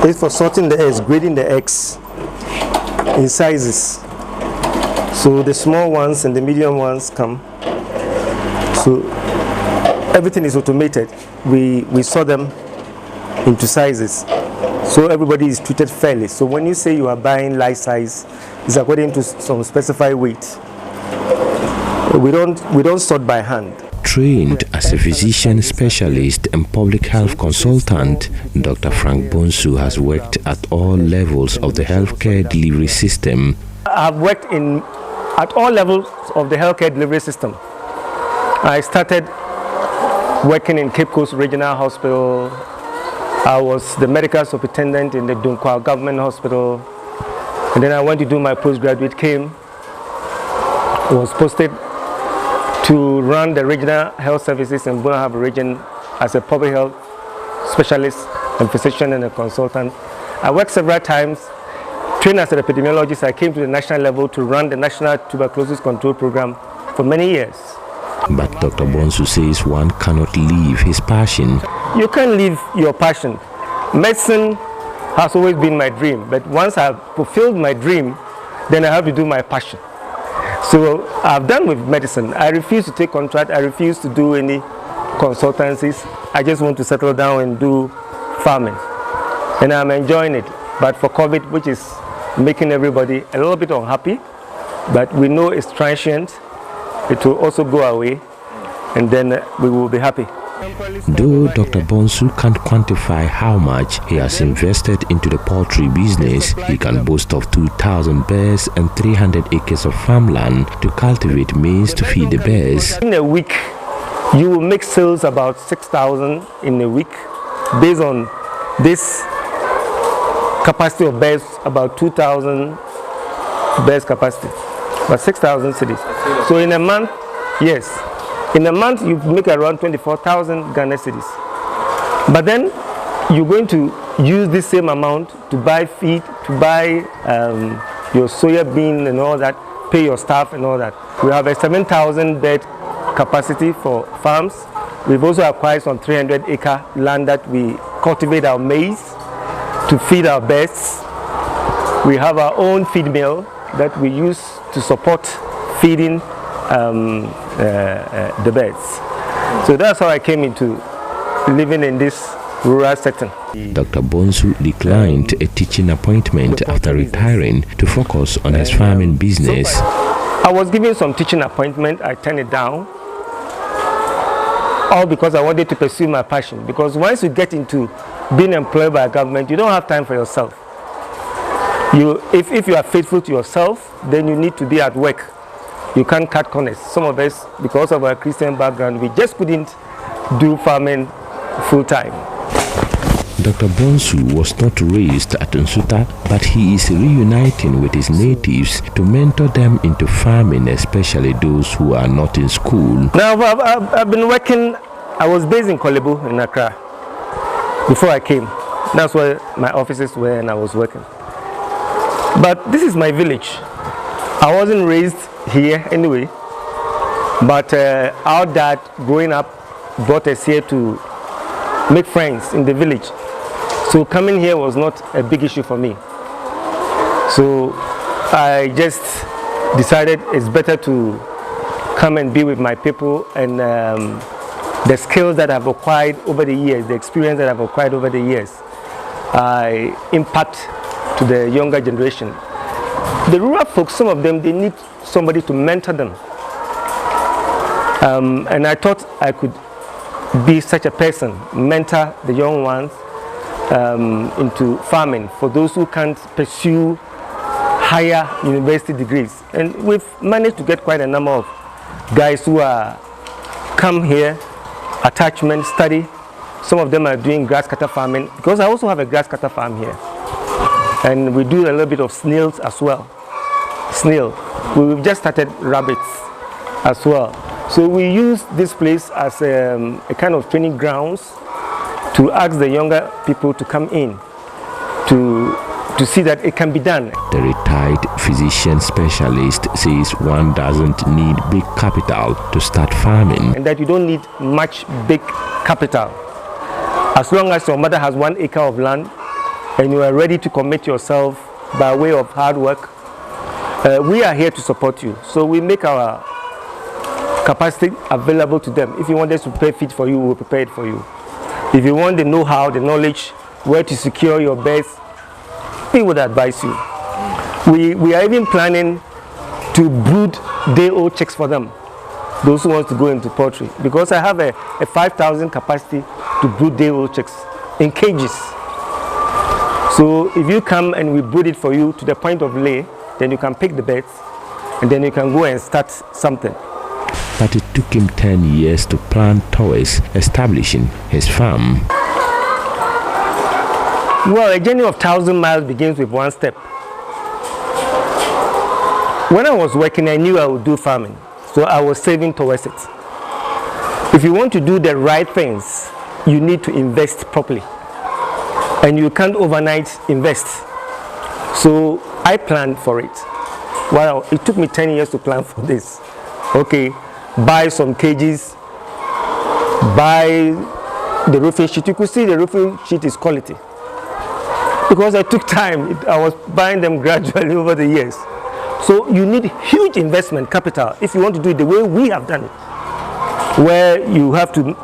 It's for sorting the eggs, grading the eggs in sizes. So the small ones and the medium ones come. So everything is automated. We sort them into sizes. So everybody is treated fairly. So when you say you are buying light size, it's according to some specified weight. We don't sort by hand. Trained as a physician specialist and public health consultant, Dr. Frank Bonsu has worked at all levels of the healthcare delivery system. I've worked at all levels of the healthcare delivery system. I started working in Cape Coast Regional Hospital. I was the medical superintendent in the Dunkwa Government Hospital. And then I went to do my postgraduate, was posted to run the regional health services in Bono Harbour region as a public health specialist and physician and a consultant. I worked several times, trained as an epidemiologist. I came to the national level to run the National Tuberculosis Control Program for many years. But Dr. Bonsu says one cannot leave his passion. You can't leave your passion. Medicine has always been my dream, but once I've fulfilled my dream, then I have to do my passion. So I've done with medicine. I refuse to take contract. I refuse to do any consultancies. I just want to settle down and do farming. And I'm enjoying it. But for COVID, which is making everybody a little bit unhappy, but we know it's transient, it will also go away, and then we will be happy. Though Dr. Bonsu can't quantify how much he has invested into the poultry business, he can boast of 2,000 birds and 300 acres of farmland to cultivate maize to feed the birds. In a week, you will make sales about 6,000 in a week, based on this capacity of birds, about 2,000 birds capacity, about 6,000 cities. So in a month, yes. In a month, you make around 24,000 Ghana cedis. But then, you're going to use this same amount to buy feed, to buy your soya bean and all that, pay your staff and all that. We have a 7,000 bed capacity for farms. We've also acquired some 300-acre land that we cultivate our maize to feed our birds. We have our own feed mill that we use to support feeding the birds. So that's how I came into living in this rural setting. Dr. Bonsu declined a teaching appointment after retiring to focus on his farming business. I was given some teaching appointment. I turned it down, all because I wanted to pursue my passion. Because once you get into being employed by a government, you don't have time for yourself. If you are faithful to yourself, then you need to be at work. You can't cut corners. Some of us, because of our Christian background, we just couldn't do farming full time. Dr. Bonsu was not raised at Nsuta, but he is reuniting with his natives to mentor them into farming, especially those who are not in school. Now, I've been working. I was based in Kolebu in Accra before I came. That's where my offices were and I was working. But this is my village. I wasn't raised here anyway, but our dad growing up brought us here to make friends in the village. So coming here was not a big issue for me. So I just decided it's better to come and be with my people, and the skills that I've acquired over the years, the experience that I've acquired over the years, I impact to the younger generation. The rural folks, some of them, they need somebody to mentor them. And I thought I could be such a person, mentor the young ones into farming, for those who can't pursue higher university degrees. And we've managed to get quite a number of guys who are come here, attachment, study. Some of them are doing grass cutter farming, because I also have a grass cutter farm here. And we do a little bit of snails as well. Snail. We've just started rabbits as well. So we use this place as a kind of training grounds to ask the younger people to come in to see that it can be done. The retired physician specialist says one doesn't need big capital to start farming. And that you don't need much big capital. As long as your mother has 1 acre of land and you are ready to commit yourself by way of hard work, we are here to support you. So we make our capacity available to them. If you want us to prepare feed for you, we'll prepare it for you. If you want the know-how, the knowledge, where to secure your beds, we would advise you. We are even planning to brood day-old chicks for them, those who want to go into poultry, because I have a 5,000 capacity to brood day-old chicks in cages. So if you come and we brood it for you to the point of lay, then you can pick the beds and then you can go and start something. But it took him 10 years to plan towards establishing his farm. Well, a journey of 1,000 miles begins with one step. When I was working, I knew I would do farming, so I was saving towards it. If you want to do the right things, you need to invest properly, and you can't overnight invest. So I planned for it. Well, it took me 10 years to plan for this. Okay, buy some cages, buy the roofing sheet. You could see the roofing sheet is quality, because I took time. I was buying them gradually over the years. So you need huge investment capital if you want to do it the way we have done it, where you have to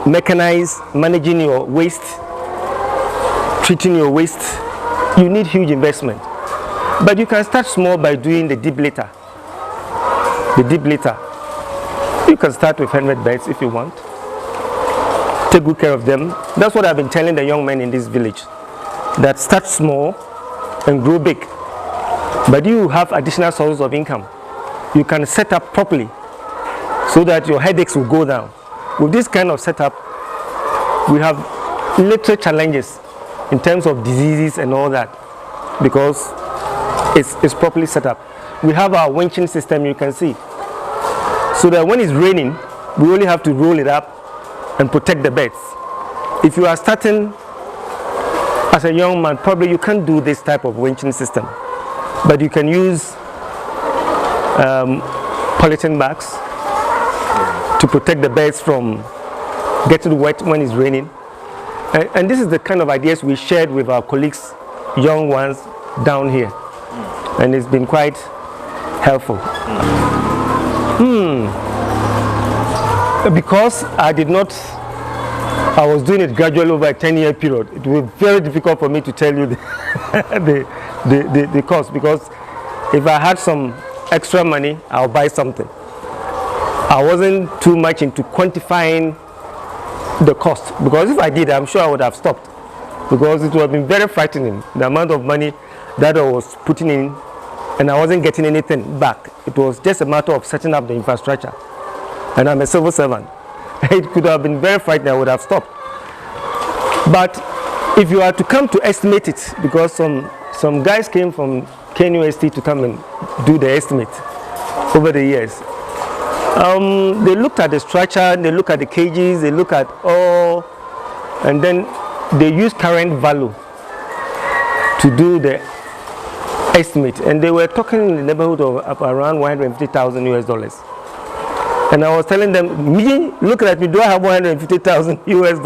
mechanize, managing your waste, treating your waste. You need huge investment. But you can start small by doing the deep litter. The deep litter. You can start with 100 beds if you want. Take good care of them. That's what I've been telling the young men in this village, that start small and grow big. But you have additional sources of income. You can set up properly so that your headaches will go down. With this kind of setup, we have little challenges in terms of diseases and all that, because it's properly set up. We have our winching system, you can see, so that when it's raining, we only have to roll it up and protect the beds. If you are starting as a young man, probably you can't do this type of winching system, but you can use polythene bags to protect the beds from getting wet when it's raining. And this is the kind of ideas we shared with our colleagues, young ones down here, and it's been quite helpful. Because I was doing it gradually over a 10-year period, it was very difficult for me to tell you the cost, because if I had some extra money, I'll buy something. I wasn't too much into quantifying the cost, because if I did, I'm sure I would have stopped, because it would have been very frightening, the amount of money that I was putting in and I wasn't getting anything back. It was just a matter of setting up the infrastructure, and I'm a civil servant. It could have been very frightening, I would have stopped. But if you are to come to estimate it, because some guys came from KNUST to come and do the estimate over the years, they looked at the structure, they look at the cages, they look at all, and then they use current value to do the estimate, and they were talking in the neighborhood of around $150,000 US. And I was telling them, me, look at me, do I have $150,000 US?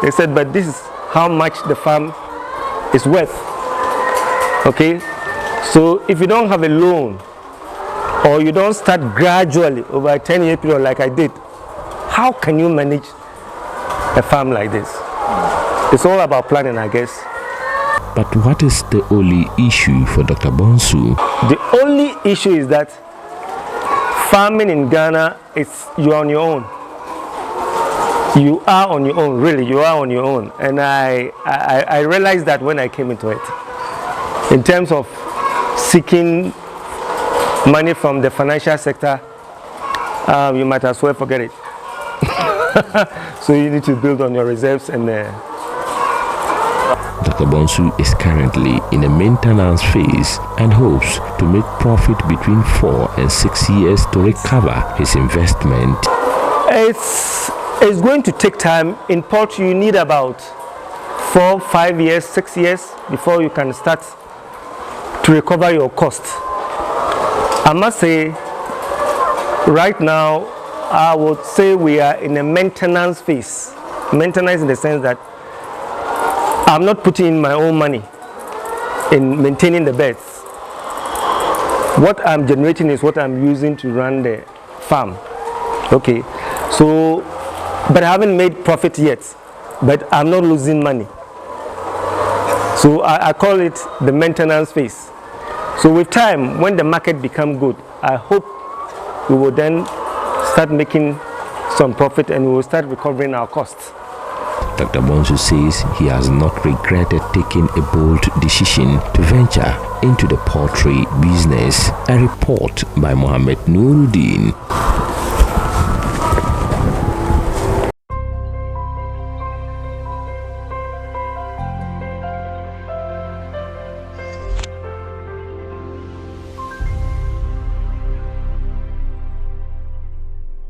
They said, but this is how much the farm is worth. Okay, so if you don't have a loan, or you don't start gradually over a 10-year period like I did, how can you manage a farm like this? It's all about planning, I guess. But what is the only issue for Dr. Bonsu? The only issue is that farming in Ghana, you're on your own. You are on your own, really, you are on your own. And I realized that when I came into it. In terms of seeking money from the financial sector, you might as well forget it. So you need to build on your reserves. And Dr. Bonsu is currently in a maintenance phase and hopes to make profit between 4 and 6 years to recover his investment. It's going to take time. In poultry, you need about 4, 5 years, 6 years before you can start to recover your cost. I must say, right now, I would say we are in a maintenance phase. Maintenance in the sense that I'm not putting in my own money in maintaining the birds. What I'm generating is what I'm using to run the farm. Okay, so, but I haven't made profit yet, but I'm not losing money. So I call it the maintenance phase. So with time, when the market becomes good, I hope we will then start making some profit and we will start recovering our costs. Dr. Bonsu says he has not regretted taking a bold decision to venture into the poultry business. A report by Mohammed Nuruddin.